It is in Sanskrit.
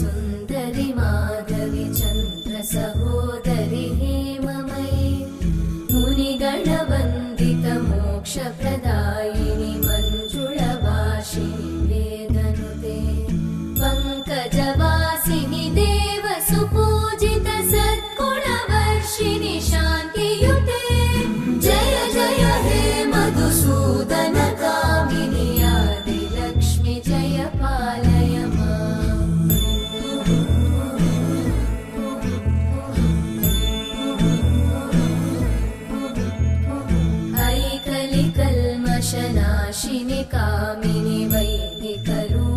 सुन्दरि माधवि चन्द्र सहोदरि हेममयि मुनिगणवन्दित मोक्षप्रदायिनि मञ्जुळवासिनि वेदनुते पङ्कजवासिनि देवसुपूजित सद्गुणवर्षिणि शान्तियुते जय जय हे मधुसूदन कामिनि आदिलक्ष्मि जय पालय माम्। ऐकलिकल्मषनाशिनि कामिनि वैदिकरूपिणि